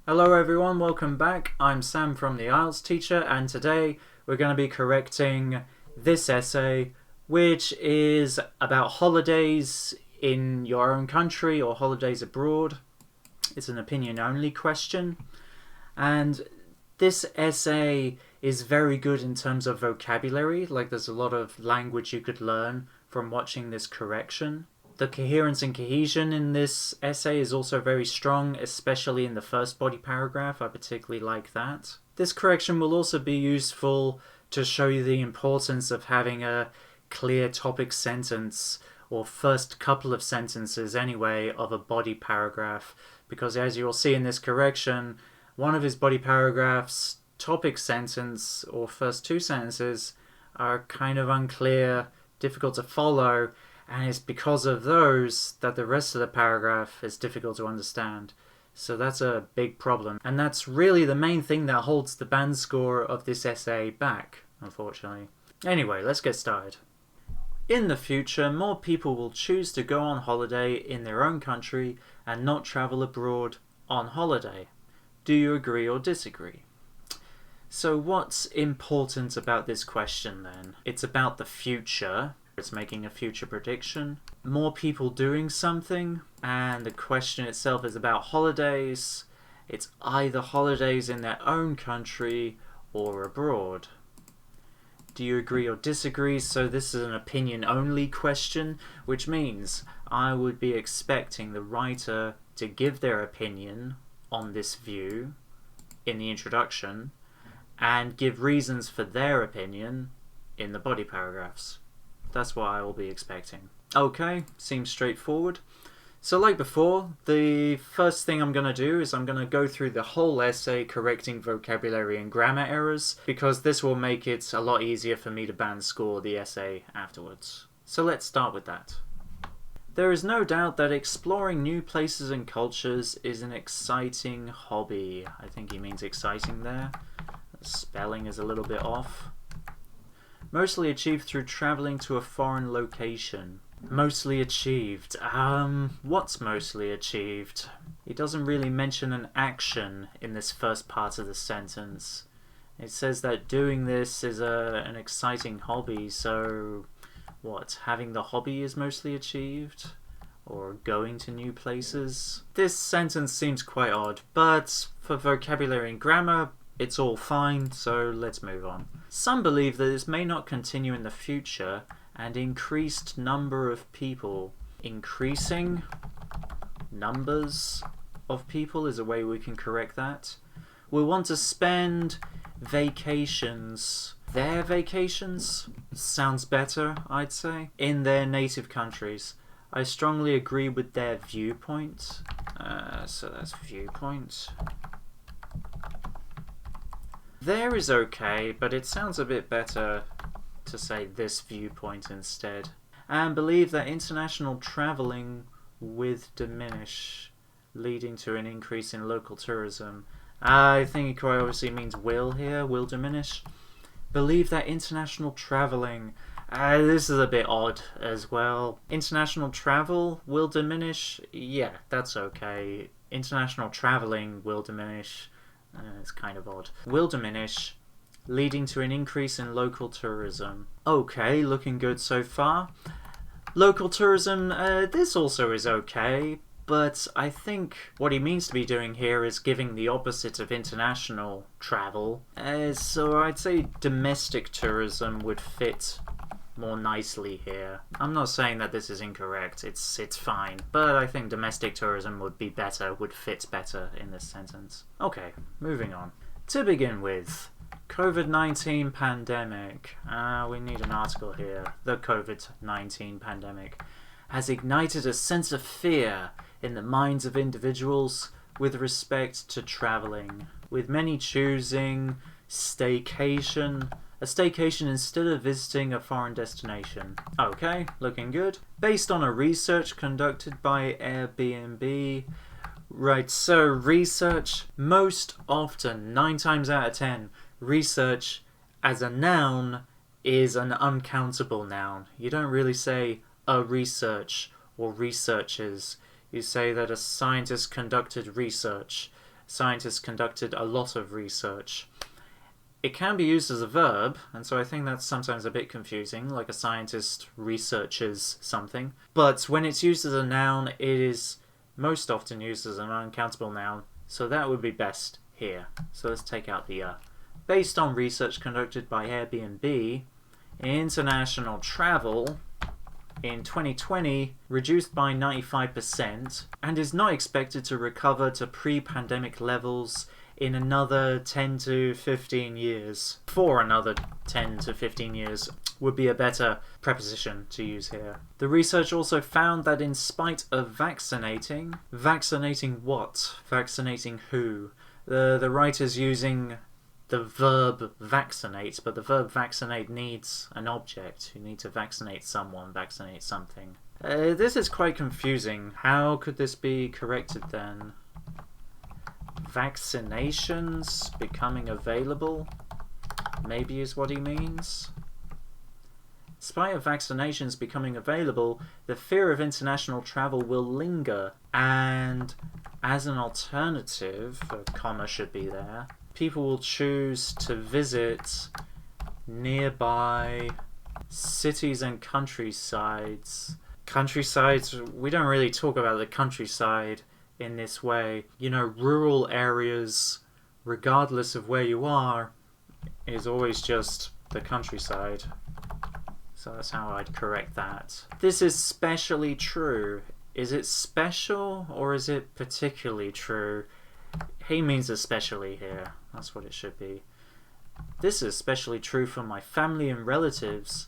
Hello everyone, welcome back. I'm Sam from the IELTS Teacher, and today we're going to be correcting this essay, which is about holidays in your own country or holidays abroad. It's an opinion-only question, and this essay is very good in terms of vocabulary. Like, there's a lot of language you could learn from watching this correction. The coherence and cohesion in this essay is also very strong, especially in the first body paragraph. I particularly like that. This correction will also be useful to show you the importance of having a clear topic sentence, or first couple of sentences anyway, of a body paragraph, because as you'll see in this correction, one of his body paragraphs' topic sentence, or first two sentences, are kind of unclear, difficult to follow, and it's because of those that the rest of the paragraph is difficult to understand. So that's a big problem. And that's really the main thing that holds the band score of this essay back, unfortunately. Anyway, let's get started. In the future, more people will choose to go on holiday in their own country and not travel abroad on holiday. Do you agree or disagree? So what's important about this question then? It's about the future. It's making a future prediction. More people doing something, and the question itself is about holidays. It's either holidays in their own country or abroad. Do you agree or disagree? So this is an opinion-only question, which means I would be expecting the writer to give their opinion on this view in the introduction and give reasons for their opinion in the body paragraphs. That's what I will be expecting. Okay, seems straightforward. So like before, the first thing I'm going to do is I'm going to go through the whole essay correcting vocabulary and grammar errors, because this will make it a lot easier for me to band score the essay afterwards. So let's start with that. There is no doubt that exploring new places and cultures is an exciting hobby. I think he means exciting there. The spelling is a little bit off. Mostly achieved through traveling to a foreign location. Mostly achieved. What's mostly achieved? He doesn't really mention an action in this first part of the sentence. It says that doing this is an exciting hobby, so what? Having the hobby is mostly achieved? Or going to new places? This sentence seems quite odd, but for vocabulary and grammar, it's all fine, so let's move on. Some believe that this may not continue in the future, and increased number of people. Increasing numbers of people is a way we can correct that. We'll want to spend vacations. Their vacations sounds better, I'd say, in their native countries. I strongly agree with their viewpoint. So that's viewpoint. There is okay, but it sounds a bit better to say this viewpoint instead. And believe that international travelling would diminish, leading to an increase in local tourism. I think it quite obviously means will here, will diminish. Believe that international travelling, this is a bit odd as well. International travel will diminish, yeah, that's okay. International travelling will diminish. It's kind of odd. Will diminish, leading to an increase in local tourism. Okay, looking good so far. Local tourism, this also is okay, but I think what he means to be doing here is giving the opposite of international travel. So I'd say domestic tourism would fit more nicely here. I'm not saying that this is incorrect, it's fine, but I think domestic tourism would be better, would fit better in this sentence. Okay, moving on. To begin with, COVID-19 pandemic. We need an article here. The COVID-19 pandemic has ignited a sense of fear in the minds of individuals with respect to travelling, with many choosing a staycation instead of visiting a foreign destination. Okay, looking good. Based on a research conducted by Airbnb. Right, so research, most often, 9 times out of 10, research as a noun is an uncountable noun. You don't really say a research or researchers. You say that a scientist conducted research. scientists conducted a lot of research. It can be used as a verb, and so I think that's sometimes a bit confusing, like a scientist researches something. But when it's used as a noun, it is most often used as an uncountable noun, so that would be best here. So let's take out the Based on research conducted by Airbnb, international travel in 2020 reduced by 95% and is not expected to recover to pre-pandemic levels in another 10 to 15 years. For another 10 to 15 years would be a better preposition to use here. The research also found that in spite of vaccinating what? Vaccinating who? The writer's using the verb vaccinate, but the verb vaccinate needs an object. You need to vaccinate someone, vaccinate something. This is quite confusing. How could this be corrected then? Vaccinations becoming available, maybe is what he means. In spite of vaccinations becoming available, the fear of international travel will linger, and as an alternative, a comma should be there, people will choose to visit nearby cities and countrysides. Countrysides, we don't really talk about the countryside in this way. You know, rural areas, regardless of where you are, is always just the countryside. So that's how I'd correct that. This is specially true. Is it special or is it particularly true? He means especially here. That's what it should be. This is especially true for my family and relatives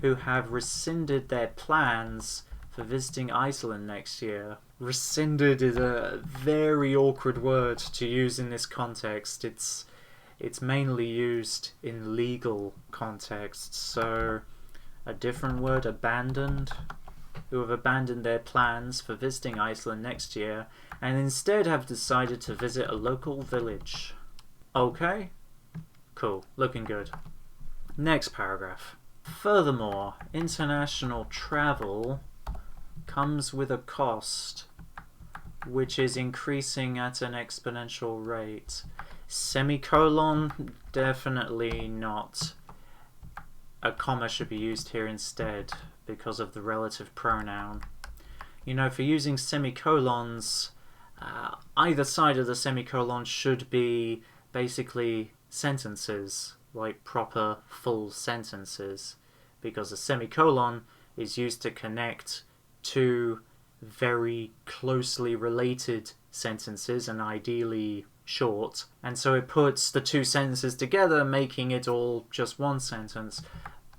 who have rescinded their plans for visiting Iceland next year. Rescinded is a very awkward word to use in this context. It's mainly used in legal contexts. So a different word, abandoned, who have abandoned their plans for visiting Iceland next year and instead have decided to visit a local village. Okay, cool, looking good. Next paragraph. Furthermore, international travel comes with a cost, which is increasing at an exponential rate. Semicolon, definitely not. A comma should be used here instead because of the relative pronoun. You know, for using semicolons, either side of the semicolon should be basically sentences, like proper full sentences, because a semicolon is used to connect two very closely related sentences and ideally short, and so it puts the two sentences together, making it all just one sentence.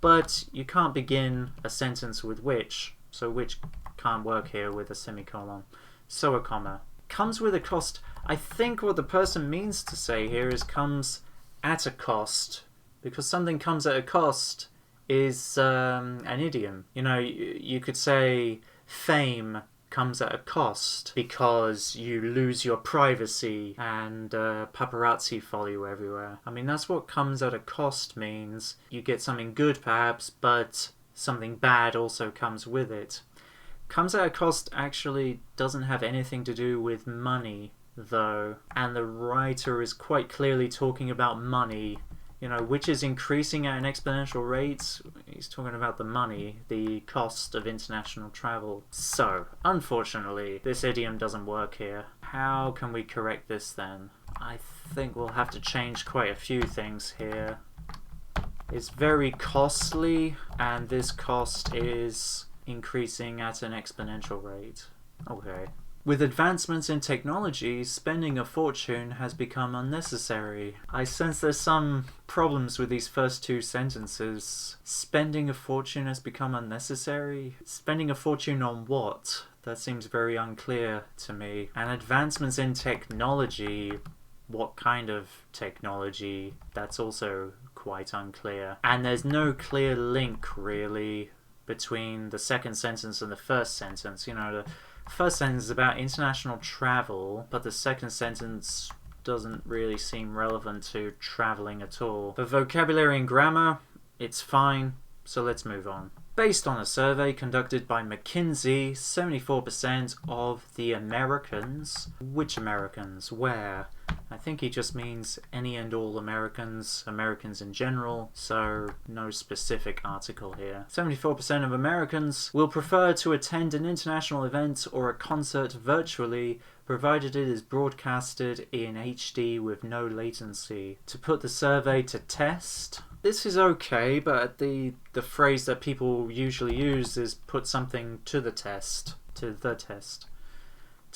But you can't begin a sentence with which, so which can't work here with a semicolon. So a comma. Comes with a cost. I think what the person means to say here is comes at a cost, because something comes at a cost is an idiom. You know, you could say fame comes at a cost because you lose your privacy and paparazzi follow you everywhere. I mean, that's what comes at a cost means. You get something good perhaps, but something bad also comes with it. Comes at a cost actually doesn't have anything to do with money though, and the writer is quite clearly talking about money, you know, which is increasing at an exponential rate. He's talking about the money, the cost of international travel. So, unfortunately, this idiom doesn't work here. How can we correct this then? I think we'll have to change quite a few things here. It's very costly, and this cost is increasing at an exponential rate. Okay. With advancements in technology, spending a fortune has become unnecessary. I sense there's some problems with these first two sentences. Spending a fortune has become unnecessary? Spending a fortune on what? That seems very unclear to me. And advancements in technology, what kind of technology? That's also quite unclear. And there's no clear link, really, between the second sentence and the first sentence. You know, the first sentence is about international travel, but the second sentence doesn't really seem relevant to traveling at all. For vocabulary and grammar, it's fine, so let's move on. Based on a survey conducted by McKinsey, 74% of the Americans... Which Americans? Where? I think he just means any and all Americans, Americans in general, so no specific article here. 74% of Americans will prefer to attend an international event or a concert virtually, provided it is broadcasted in HD with no latency. To put the survey to test... This is okay, but the phrase that people usually use is put something to the test. To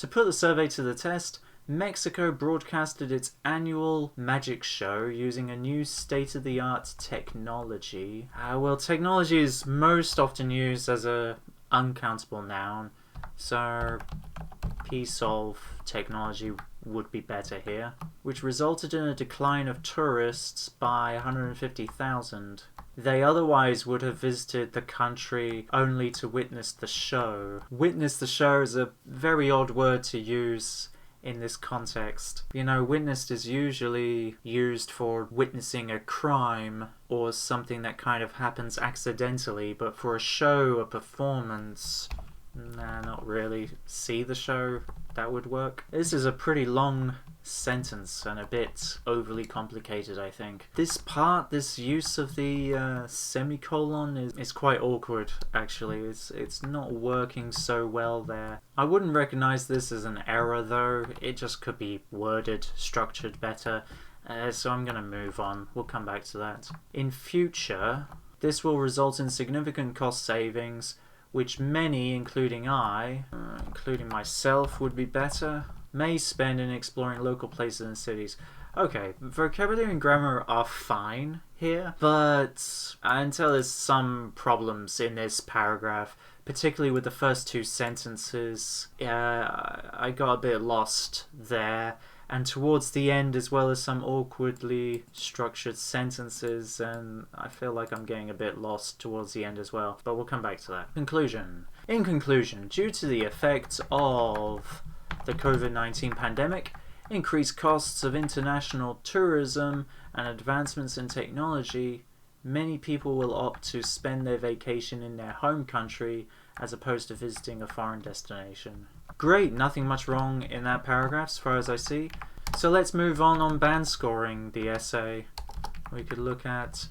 put the survey to the test, Mexico broadcasted its annual magic show using a new state-of-the-art technology. Well, technology is most often used as a uncountable noun, so piece of technology would be better here, which resulted in a decline of tourists by 150,000. They otherwise would have visited the country only to witness the show. Witness the show is a very odd word to use in this context. You know, witnessed is usually used for witnessing a crime or something that kind of happens accidentally, but for a show, a performance... Nah, not really. See the show? That would work. This is a pretty long sentence and a bit overly complicated, I think. This part, this use of the semicolon is quite awkward, actually. It's not working so well there. I wouldn't recognize this as an error, though. It just could be worded, structured better. So I'm going to move on. We'll come back to that. In future, this will result in significant cost savings, which many, including myself, would be better, may spend in exploring local places and cities. Okay, vocabulary and grammar are fine here, but until there's some problems in this paragraph, particularly with the first two sentences, I got a bit lost there. And towards the end, as well as some awkwardly structured sentences, and I feel like I'm getting a bit lost towards the end as well, but we'll come back to that. Conclusion. In conclusion, due to the effects of the COVID-19 pandemic, increased costs of international tourism, and advancements in technology, many people will opt to spend their vacation in their home country as opposed to visiting a foreign destination. Great, nothing much wrong in that paragraph as far as I see. So let's move on band scoring the essay. We could look at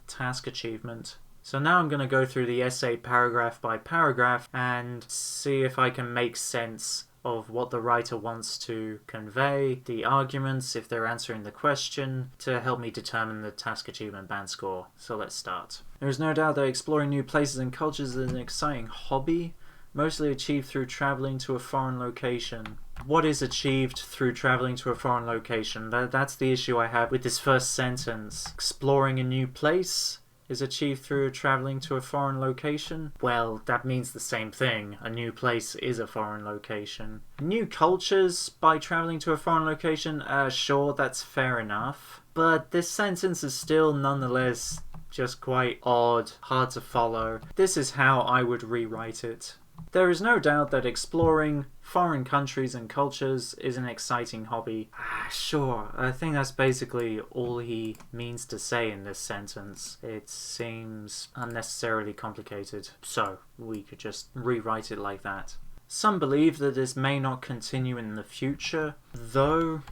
task achievement. So now I'm going to go through the essay paragraph by paragraph and see if I can make sense of what the writer wants to convey, the arguments, if they're answering the question, to help me determine the task achievement band score. So let's start. There is no doubt that exploring new places and cultures is an exciting hobby, mostly achieved through traveling to a foreign location. What is achieved through traveling to a foreign location? That's the issue I have with this first sentence. Exploring a new place is achieved through traveling to a foreign location? Well, that means the same thing. A new place is a foreign location. New cultures by traveling to a foreign location? Sure, that's fair enough. But this sentence is still nonetheless just quite odd, hard to follow. This is how I would rewrite it. There is no doubt that exploring foreign countries and cultures is an exciting hobby. Sure, I think that's basically all he means to say in this sentence. It seems unnecessarily complicated, so we could just rewrite it like that. Some believe that this may not continue in the future, though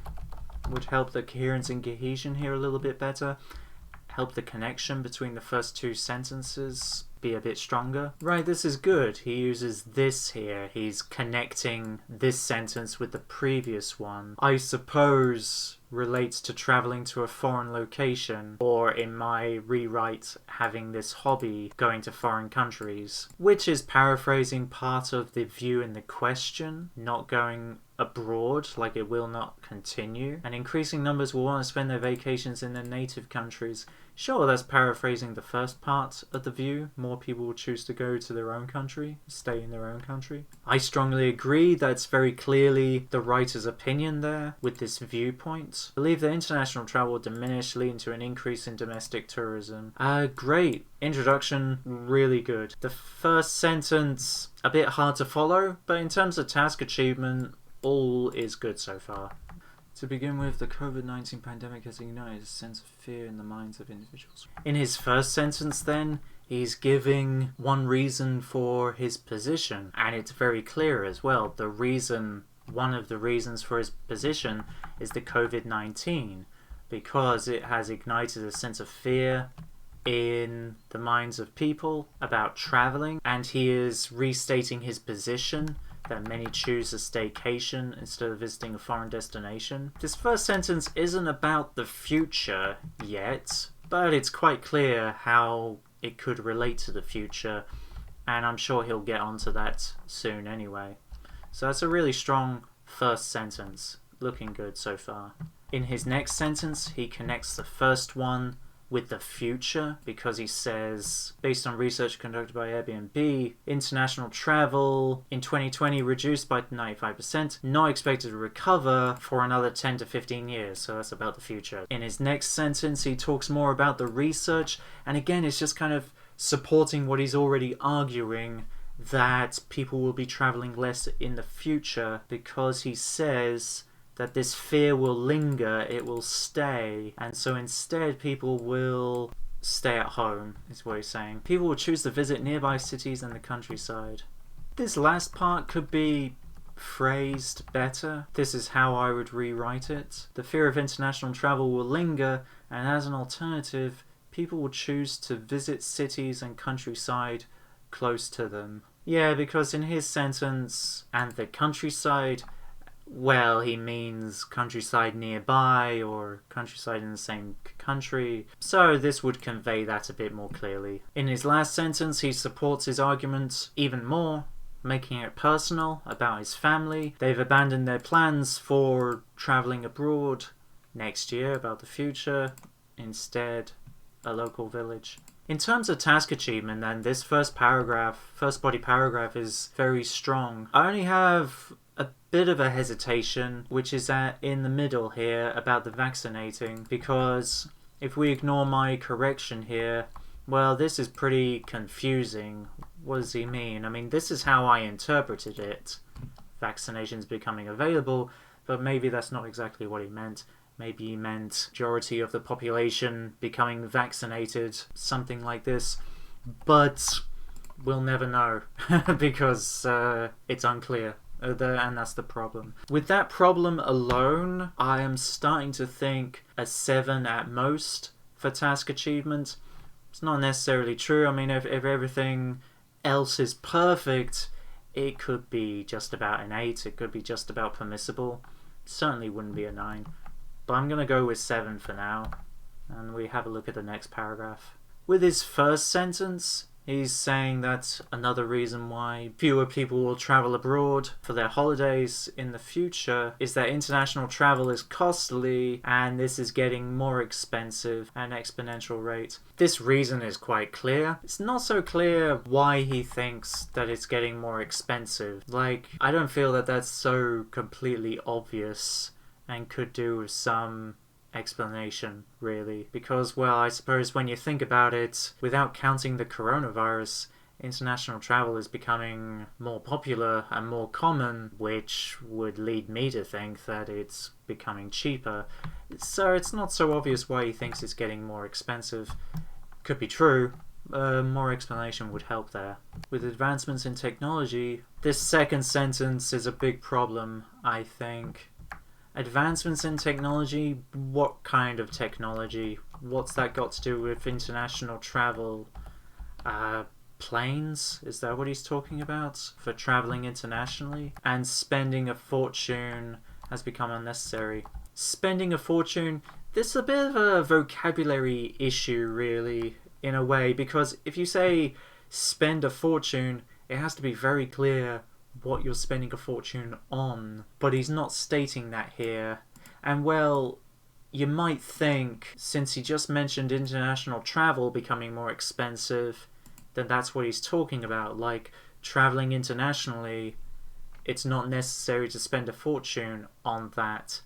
would help the coherence and cohesion here a little bit better. Help the connection between the first two sentences be a bit stronger. Right, this is good. He uses this here. He's connecting this sentence with the previous one. I suppose relates to traveling to a foreign location, or in my rewrite, having this hobby, going to foreign countries, which is paraphrasing part of the view in the question, not going abroad, like it will not continue, and increasing numbers will want to spend their vacations in their native countries. Sure, that's paraphrasing the first part of the view. More people will choose to go to their own country, stay in their own country. I strongly agree. That's very clearly the writer's opinion there with this viewpoint. I believe that international travel will diminish, leading to an increase in domestic tourism. Great. Introduction, really good. The first sentence, a bit hard to follow, but in terms of task achievement, all is good so far. To begin with, the COVID-19 pandemic has ignited a sense of fear in the minds of individuals. In his first sentence then, He's giving one reason for his position, and it's very clear as well. One of the reasons for his position is the COVID-19, because it has ignited a sense of fear in the minds of people about traveling, and he is restating his position that many choose a staycation instead of visiting a foreign destination. This first sentence isn't about the future yet, but it's quite clear how it could relate to the future, and I'm sure he'll get onto that soon anyway. So that's a really strong first sentence. Looking good so far. In his next sentence, he connects the first one with the future, because he says, based on research conducted by Airbnb, international travel in 2020 reduced by 95%, not expected to recover for another 10 to 15 years. So that's about the future. In his next sentence, he talks more about the research, and again, it's just kind of supporting what he's already arguing, that people will be traveling less in the future, because he says that this fear will linger, it will stay, and so instead people will stay at home, is what he's saying. People will choose to visit nearby cities and the countryside. This last part could be phrased better. This is how I would rewrite it. The fear of international travel will linger, and as an alternative, people will choose to visit cities and countryside close to them. Yeah, because in his sentence, and the countryside, well, he means countryside nearby or countryside in the same country, so this would convey that a bit more clearly. In his last sentence, he supports his argument even more, making it personal about his family. They've abandoned their plans for travelling abroad next year, about the future, instead a local village. In terms of task achievement, then, this first body paragraph is very strong. I only have a bit of a hesitation, which is in the middle here, about the vaccinating, because if we ignore my correction here, well, this is pretty confusing. What does he mean? I mean, this is how I interpreted it. Vaccinations becoming available, but maybe that's not exactly what he meant. Maybe he meant majority of the population becoming vaccinated, something like this. But we'll never know, because it's unclear. And that's the problem. With that problem alone, I am starting to think a 7 at most for task achievement. It's not necessarily true. I mean, if everything else is perfect, it could be just about an 8. It could be just about permissible. It certainly wouldn't be a 9. But I'm going to go with 7 for now. And we have a look at the next paragraph. With his first sentence, he's saying that another reason why fewer people will travel abroad for their holidays in the future is that international travel is costly, and this is getting more expensive at an exponential rate. This reason is quite clear. It's not so clear why he thinks that it's getting more expensive. Like, I don't feel that that's so completely obvious and could do with some explanation, really, because, well, I suppose when you think about it, without counting the coronavirus, international travel is becoming more popular and more common, which would lead me to think that it's becoming cheaper. So it's not so obvious why he thinks it's getting more expensive. Could be true. More explanation would help there. With advancements in technology, this second sentence is a big problem, I think. Advancements in technology? What kind of technology? What's that got to do with international travel? Planes? Is that what he's talking about? For traveling internationally? And spending a fortune has become unnecessary. Spending a fortune? This is a bit of a vocabulary issue, really, in a way, because if you say spend a fortune, it has to be very clear what you're spending a fortune on, but he's not stating that here. And, well, you might think, since he just mentioned international travel becoming more expensive, then that's what he's talking about. Like, traveling internationally, it's not necessary to spend a fortune on that.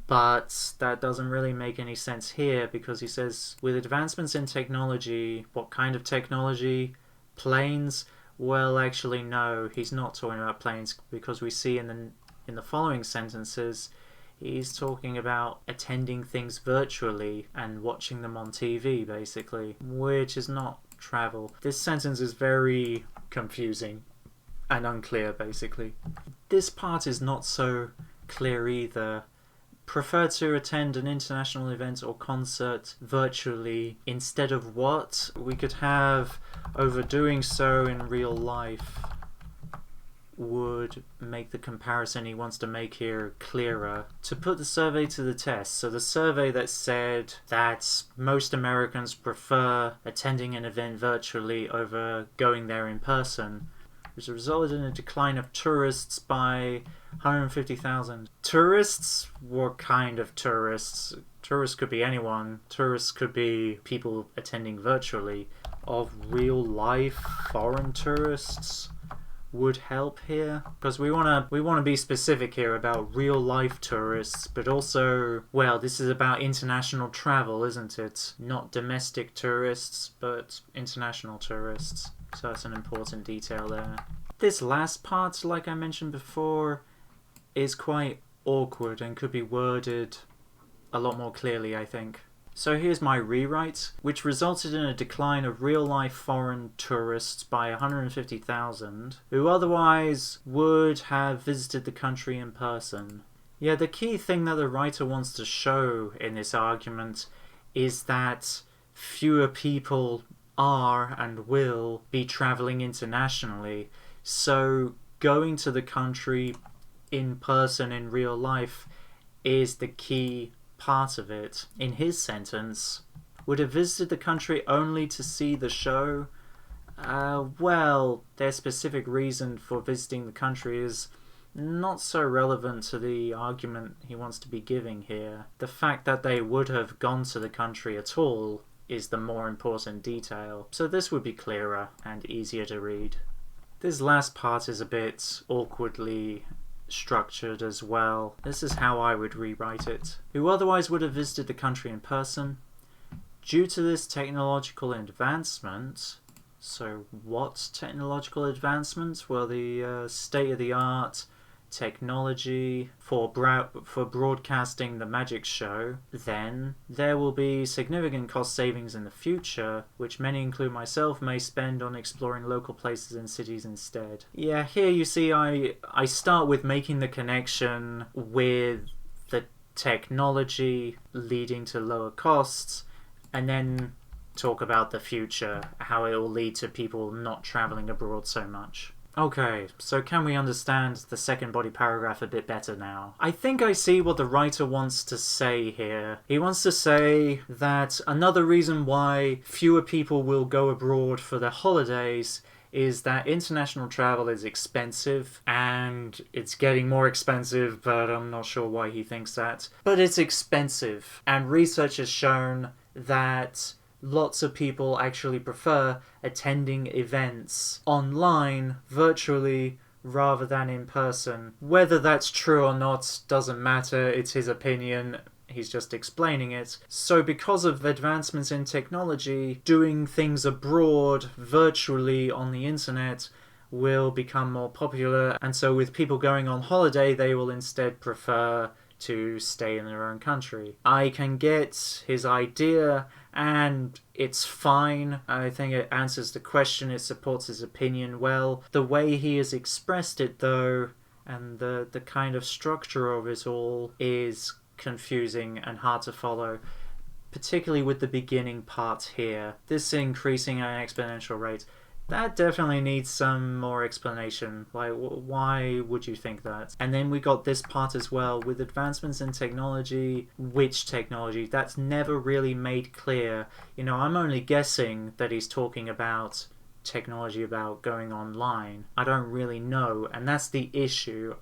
But that doesn't really make any sense here, because he says, with advancements in technology, what kind of technology? Planes? Well, actually, no, he's not talking about planes, because we see in the following sentences, he's talking about attending things virtually and watching them on TV, basically, which is not travel. This sentence is very confusing and unclear, basically. This part is not so clear either. Prefer to attend an international event or concert virtually instead of what? We could have over doing so in real life would make the comparison he wants to make here clearer. To put the survey to the test, so the survey that said that most Americans prefer attending an event virtually over going there in person, which resulted in a decline of tourists by 150,000. Tourists? What kind of tourists? Tourists could be anyone. Tourists could be people attending virtually. Of real life foreign tourists would help here, because we want to be specific here about real life tourists, but also, well, this is about international travel, isn't it? Not domestic tourists, but international tourists. So that's an important detail there. This last part, like I mentioned before, is quite awkward and could be worded a lot more clearly, I think. So here's my rewrite, which resulted in a decline of real-life foreign tourists by 150,000, who otherwise would have visited the country in person. Yeah, the key thing that the writer wants to show in this argument is that fewer people are and will be traveling internationally, so going to the country in person in real life is the key part of it. In his sentence, would have visited the country only to see the show? Well, their specific reason for visiting the country is not so relevant to the argument he wants to be giving here. The fact that they would have gone to the country at all is the more important detail, so this would be clearer and easier to read. This last part is a bit awkwardly structured as well. This is how I would rewrite it. Who otherwise would have visited the country in person. Due to this technological advancement, so what technological advancement? Well, the state-of-the-art technology for broadcasting the magic show, then there will be significant cost savings in the future, which many, including myself, may spend on exploring local places and cities instead. Yeah, here you see I start with making the connection with the technology leading to lower costs, and then talk about the future, how it will lead to people not traveling abroad so much. Okay, so can we understand the second body paragraph a bit better now? I think I see what the writer wants to say here. He wants to say that another reason why fewer people will go abroad for their holidays is that international travel is expensive, and it's getting more expensive, but I'm not sure why he thinks that. But it's expensive, and research has shown that lots of people actually prefer attending events online, virtually, rather than in person. Whether that's true or not doesn't matter, it's his opinion, he's just explaining it. So because of advancements in technology, doing things abroad, virtually on the internet, will become more popular, and so with people going on holiday, they will instead prefer to stay in their own country. I can get his idea, and it's fine. I think it answers the question, it supports his opinion well. The way he has expressed it, though, and the kind of structure of it all is confusing and hard to follow, particularly with the beginning part here. This increasing at an exponential rate. That definitely needs some more explanation. Like, why would you think that? And then we got this part as well. With advancements in technology, which technology? That's never really made clear. You know, I'm only guessing that he's talking about technology about going online. I don't really know, and that's the issue.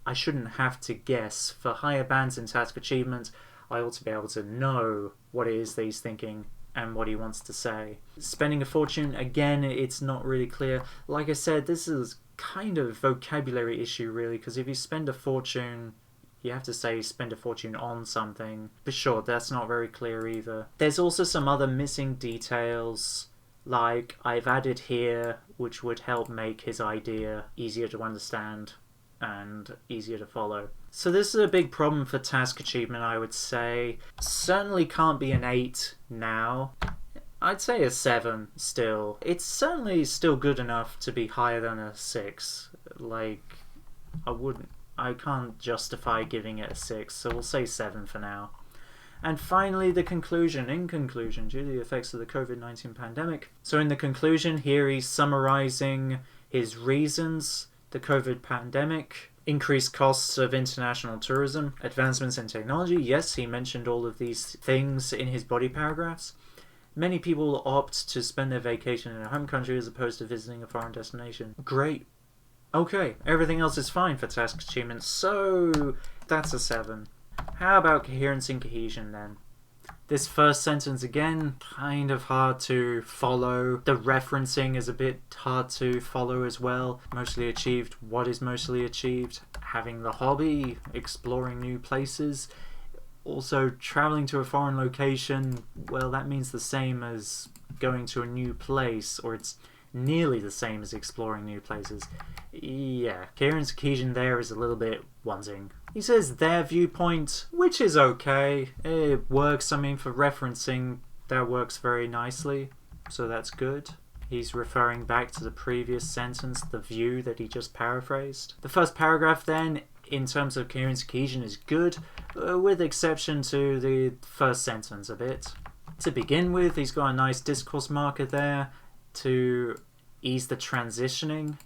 I shouldn't have to guess. For higher bands in task achievement, I ought to be able to know what it is that he's thinking and what he wants to say. Spending a fortune, again, it's not really clear. Like I said, this is kind of a vocabulary issue, really, because if you spend a fortune, you have to say spend a fortune on something. But sure, that's not very clear either. There's also some other missing details, like I've added here, which would help make his idea easier to understand and easier to follow. So this is a big problem for task achievement, I would say. Certainly can't be an 8 now. I'd say a 7 still. It's certainly still good enough to be higher than a 6. Like, I can't justify giving it a 6, so we'll say 7 for now. And finally, the conclusion. In conclusion, due to the effects of the COVID-19 pandemic. So in the conclusion here, he's summarizing his reasons: the COVID pandemic, increased costs of international tourism, advancements in technology. Yes, he mentioned all of these things in his body paragraphs. Many people opt to spend their vacation in their home country as opposed to visiting a foreign destination. Great. Okay, everything else is fine for task achievement, so that's a 7. How about coherence and cohesion then? This first sentence again, kind of hard to follow. The referencing is a bit hard to follow as well. Mostly achieved. What is mostly achieved? Having the hobby, exploring new places. Also, traveling to a foreign location, well, that means the same as going to a new place, or it's nearly the same as exploring new places. Yeah, coherence and cohesion there is a little bit wanting. He says their viewpoint, which is okay. It works, I mean, for referencing, that works very nicely, so that's good. He's referring back to the previous sentence, the view that he just paraphrased. The first paragraph then, in terms of coherence and cohesion, is good, with exception to the first sentence a bit. To begin with, he's got a nice discourse marker there to ease the transitioning.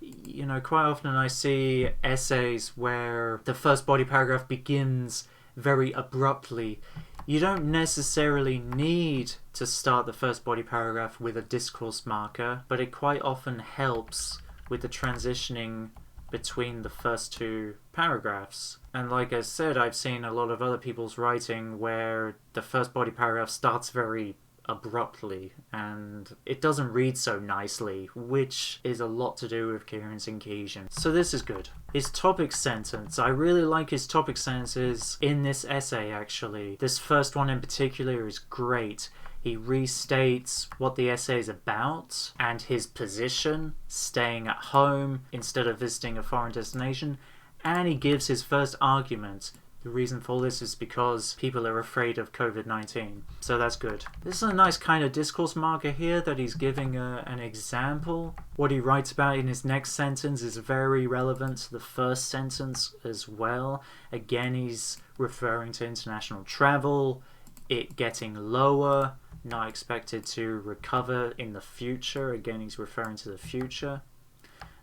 You know, quite often I see essays where the first body paragraph begins very abruptly. You don't necessarily need to start the first body paragraph with a discourse marker, but it quite often helps with the transitioning between the first two paragraphs. And like I said, I've seen a lot of other people's writing where the first body paragraph starts very abruptly and it doesn't read so nicely, which is a lot to do with coherence and cohesion. So this is good. His topic sentence, I really like his topic sentences in this essay actually. This first one in particular is great. He restates what the essay is about and his position, staying at home instead of visiting a foreign destination, and he gives his first argument. The reason for this is because people are afraid of COVID-19. So that's good. This is a nice kind of discourse marker here that he's giving an example. What he writes about in his next sentence is very relevant to the first sentence as well. Again, he's referring to international travel, it getting lower, not expected to recover in the future. Again, he's referring to the future.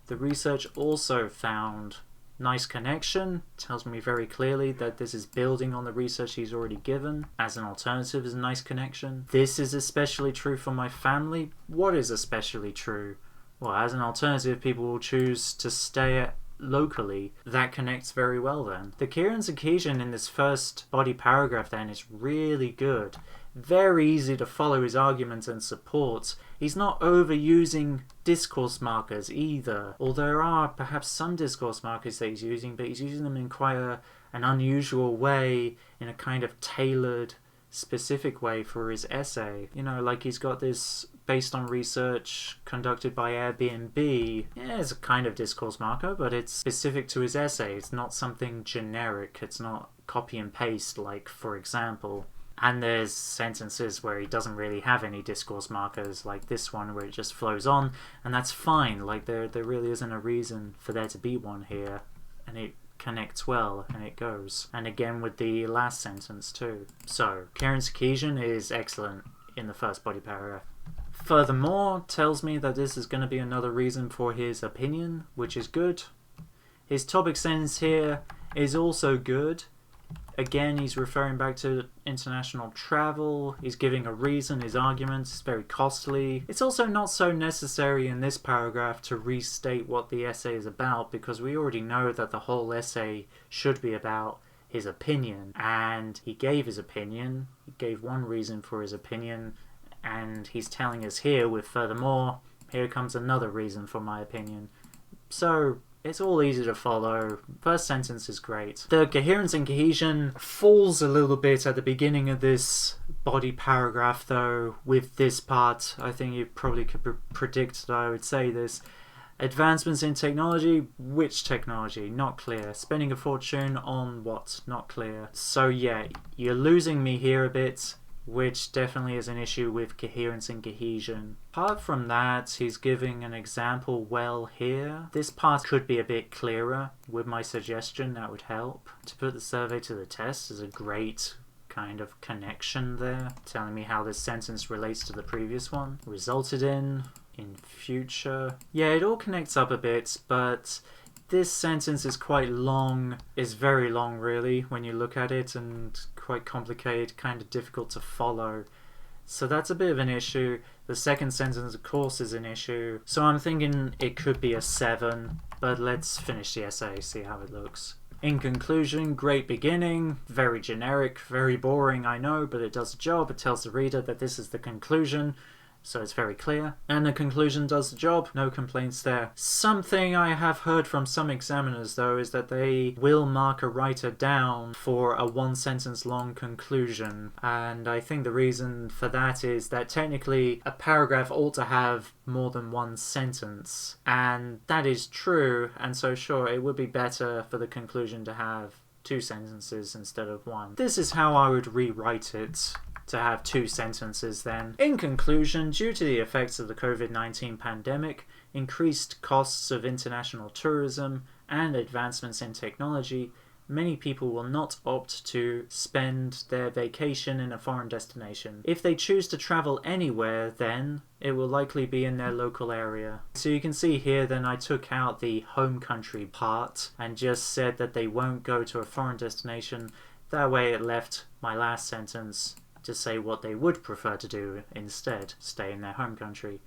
The research also found nice connection, tells me very clearly that this is building on the research he's already given. As an alternative is a nice connection. This is especially true for my family. What is especially true? Well, as an alternative, people will choose to stay locally. That connects very well then. The coherence and cohesion in this first body paragraph then is really good. Very easy to follow his arguments and supports. He's not overusing discourse markers either. Although there are perhaps some discourse markers that he's using, but he's using them in quite an unusual way, in a kind of tailored, specific way for his essay. You know, like he's got this based on research conducted by Airbnb. Yeah, it's a kind of discourse marker, but it's specific to his essay. It's not something generic. It's not copy and paste, like, for example. And there's sentences where he doesn't really have any discourse markers, like this one where it just flows on, and that's fine. Like there really isn't a reason for there to be one here, and it connects well, and it goes. And again with the last sentence too. So, coherence and cohesion is excellent in the first body paragraph. Furthermore, tells me that this is going to be another reason for his opinion, which is good. His topic sentence here is also good. Again, he's referring back to international travel, he's giving a reason, his arguments, it's very costly. It's also not so necessary in this paragraph to restate what the essay is about, because we already know that the whole essay should be about his opinion. And he gave his opinion, he gave one reason for his opinion, and he's telling us here with furthermore, here comes another reason for my opinion. So it's all easy to follow. First sentence is great. The coherence and cohesion falls a little bit at the beginning of this body paragraph though, with this part. I think you probably could predict that I would say this. Advancements in technology. Which technology? Not clear. Spending a fortune on what? Not clear. So yeah, you're losing me here a bit. which definitely is an issue with coherence and cohesion. Apart from that, he's giving an example well here. This part could be a bit clearer with my suggestion, that would help. To put the survey to the test is a great kind of connection there, telling me how this sentence relates to the previous one. Resulted in future. Yeah, it all connects up a bit, but this sentence is quite long, is very long really when you look at it, and quite complicated, kind of difficult to follow. So that's a bit of an issue. The second sentence of course is an issue. So I'm thinking it could be a 7, but let's finish the essay, see how it looks. In conclusion, great beginning, very generic, very boring, I know, but it does the job. It tells the reader that this is the conclusion, so it's very clear. And the conclusion does the job, no complaints there. Something I have heard from some examiners though is that they will mark a writer down for a 1 sentence long conclusion. And I think the reason for that is that technically a paragraph ought to have more than 1 sentence. And that is true, and so sure, it would be better for the conclusion to have 2 sentences instead of 1. This is how I would rewrite it, to have 2 sentences then. In conclusion, due to the effects of the COVID-19 pandemic, increased costs of international tourism, and advancements in technology, many people will not opt to spend their vacation in a foreign destination. If they choose to travel anywhere, then it will likely be in their local area. So you can see here then I took out the home country part and just said that they won't go to a foreign destination. That way it left my last sentence to say what they would prefer to do instead, stay in their home country.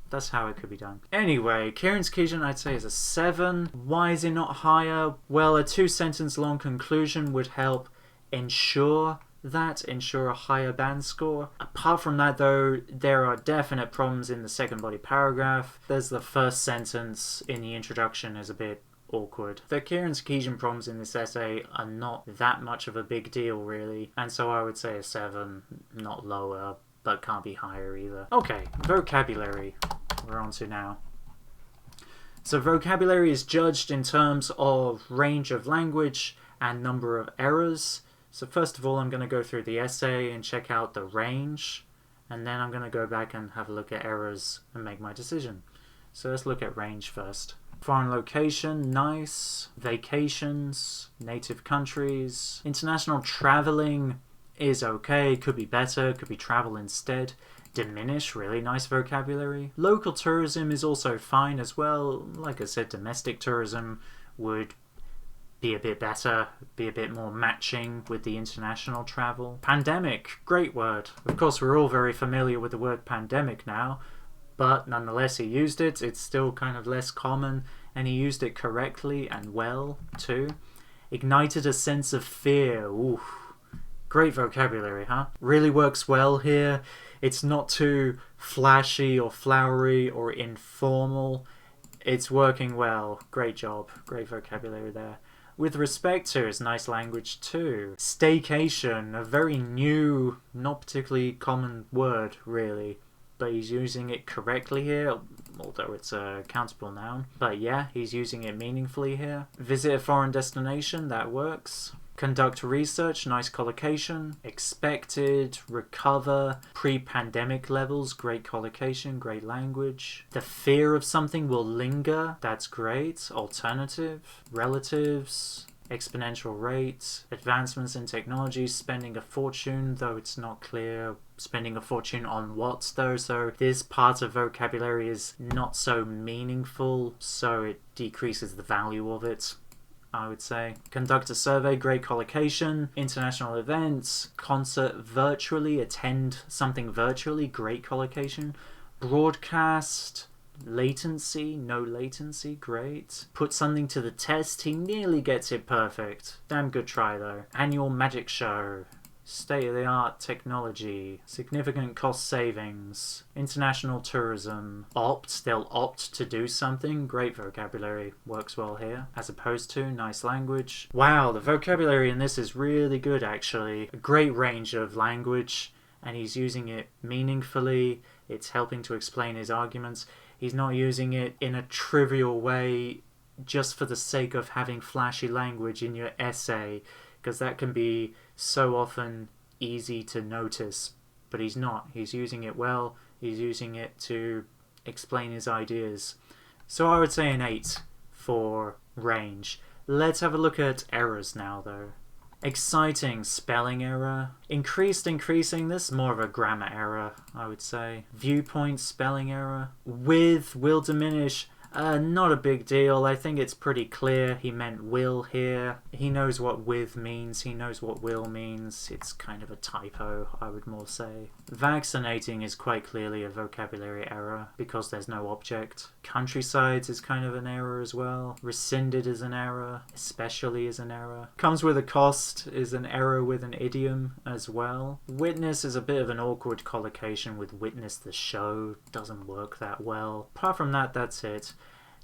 That's how it could be done. Anyway, Coherence Cohesion I'd say is a 7. Why is it not higher? Well, a 2 sentence long conclusion would help ensure a higher band score. Apart from that though, there are definite problems in the second body paragraph. There's the first sentence in the introduction is a bit awkward. The coherence cohesion problems in this essay are not that much of a big deal really, and so I would say a 7, not lower, but can't be higher either. Okay, vocabulary we're on to now. So vocabulary is judged in terms of range of language and number of errors. So first of all I'm going to go through the essay and check out the range, and then I'm going to go back and have a look at errors and make my decision. So let's look at range first. Foreign location, nice. Vacations, native countries. International traveling is okay, could be better, could be travel instead. Diminish, really nice vocabulary. Local tourism is also fine as well. Like I said, domestic tourism would be a bit better, be a bit more matching with the international travel. Pandemic, great word. Of course, we're all very familiar with the word pandemic now, but nonetheless he used it. It's still kind of less common, and he used it correctly and well too. Ignited a sense of fear. Ooh, great vocabulary, huh? Really works well here. It's not too flashy or flowery or informal. It's working well. Great job. Great vocabulary there. With respect to, it's nice language too. Staycation, a very new, not particularly common word really, but he's using it correctly here, although it's a countable noun. But yeah, he's using it meaningfully here. Visit a foreign destination, that works. Conduct research, nice collocation. Expected, recover, pre-pandemic levels, great collocation, great language. The fear of something will linger, that's great. Alternative, relatives, exponential rate, advancements in technology, spending a fortune, though it's not clear spending a fortune on what though, so this part of vocabulary is not so meaningful, so it decreases the value of it, I would say. Conduct a survey, great collocation. International events, concert virtually, attend something virtually, great collocation. Broadcast, latency, no latency, great. Put something to the test, he nearly gets it perfect. Damn good try though. Annual magic show. State-of-the-art technology, significant cost savings, international tourism, they'll opt to do something, great vocabulary, works well here, as opposed to nice language. Wow, the vocabulary in this is really good actually, a great range of language, and he's using it meaningfully, it's helping to explain his arguments, he's not using it in a trivial way just for the sake of having flashy language in your essay, because that can be so often easy to notice, but he's not. He's using it well. He's using it to explain his ideas. So I would say an 8 for range. Let's have a look at errors now, though. Exciting, spelling error. Increasing, this is more of a grammar error, I would say. Viewpoint, spelling error. With, will diminish. Not a big deal. I think it's pretty clear he meant will here. He knows what with means. He knows what will means. It's kind of a typo, I would more say. Vaccinating is quite clearly a vocabulary error because there's no object. Countrysides is kind of an error as well. Rescinded is an error. Especially is an error. Comes with a cost is an error with an idiom as well. Witness is a bit of an awkward collocation with witness the show. Doesn't work that well. Apart from that, that's it.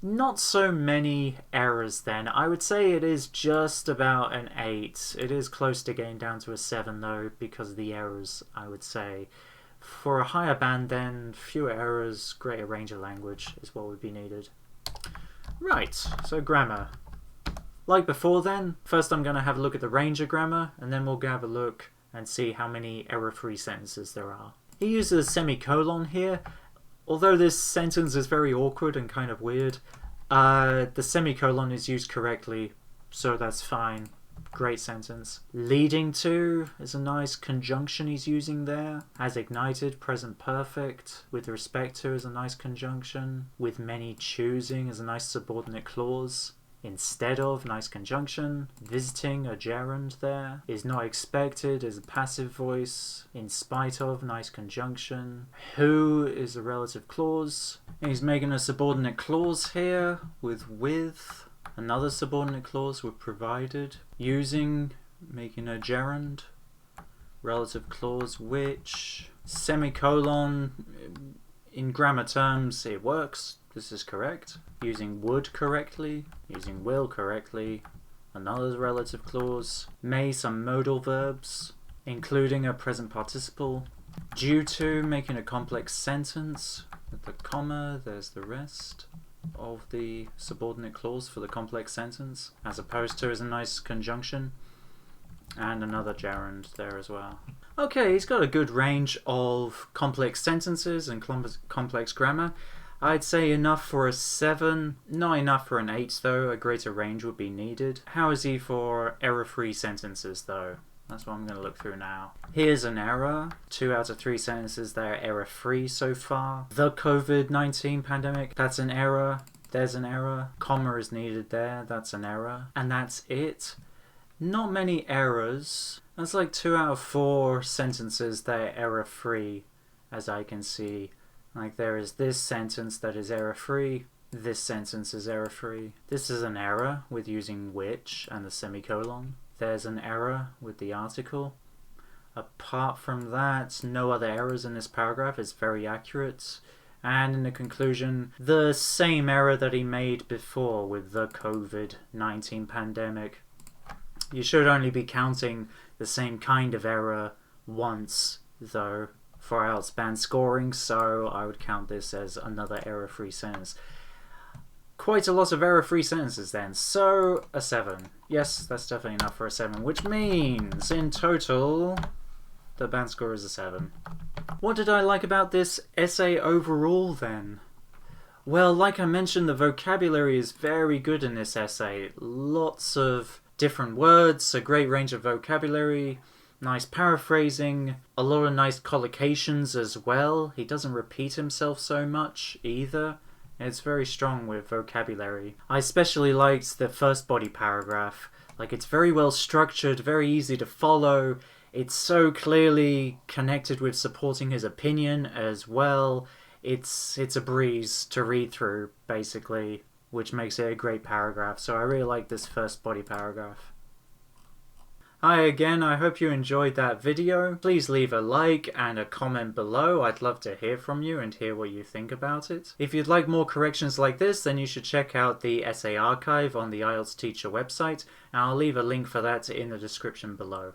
Not so many errors then. I would say it is just about an 8. It is close to getting down to a 7 though because of the errors, I would say. For a higher band then, fewer errors, greater range of language is what would be needed. Right, so grammar. Like before then, first I'm going to have a look at the range of grammar and then we'll have a look and see how many error-free sentences there are. He uses a semicolon here. Although this sentence is very awkward and kind of weird, the semicolon is used correctly, so that's fine. Great sentence. Leading to is a nice conjunction he's using there. Has ignited, present perfect. With respect to is a nice conjunction. With many choosing is a nice subordinate clause. Instead of, nice conjunction. Visiting, a gerund there. Is not expected is a passive voice. In spite of, nice conjunction. Who is a relative clause. And he's making a subordinate clause here with. Another subordinate clause with provided. Using, making a gerund. Relative clause which. Semicolon, in grammar terms it works. This is correct. Using would correctly, using will correctly, another relative clause. May, some modal verbs, including a present participle. Due to, making a complex sentence. With the comma, there's the rest of the subordinate clause for the complex sentence, as opposed to is a nice conjunction. And another gerund there as well. Okay, he's got a good range of complex sentences and complex grammar. I'd say enough for a 7, not enough for an 8 though, a greater range would be needed. How is he for error-free sentences though? That's what I'm going to look through now. Here's an error. 2 out of 3 sentences that are error-free so far. The COVID-19 pandemic, that's an error. There's an error. Comma is needed there, that's an error. And that's it. Not many errors. That's like 2 out of 4 sentences that are error-free, as I can see. Like there is this sentence that is error-free, this sentence is error-free. This is an error with using which and the semicolon. There's an error with the article. Apart from that, no other errors in this paragraph. It's very accurate. And in the conclusion, the same error that he made before with the COVID-19 pandemic. You should only be counting the same kind of error once, though, for IELTS band scoring, so I would count this as another error-free sentence. Quite a lot of error-free sentences then, so a 7. Yes, that's definitely enough for a 7, which means in total the band score is a 7. What did I like about this essay overall then? Well, like I mentioned, the vocabulary is very good in this essay. Lots of different words, a great range of vocabulary, nice paraphrasing, a lot of nice collocations as well. He doesn't repeat himself so much either. It's very strong with vocabulary. I especially liked the first body paragraph. Like, it's very well structured, very easy to follow. It's so clearly connected with supporting his opinion as well. It's a breeze to read through, basically, which makes it a great paragraph. So I really like this first body paragraph. Hi again, I hope you enjoyed that video. Please leave a like and a comment below. I'd love to hear from you and hear what you think about it. If you'd like more corrections like this, then you should check out the essay archive on the IELTS Teacher website, and I'll leave a link for that in the description below.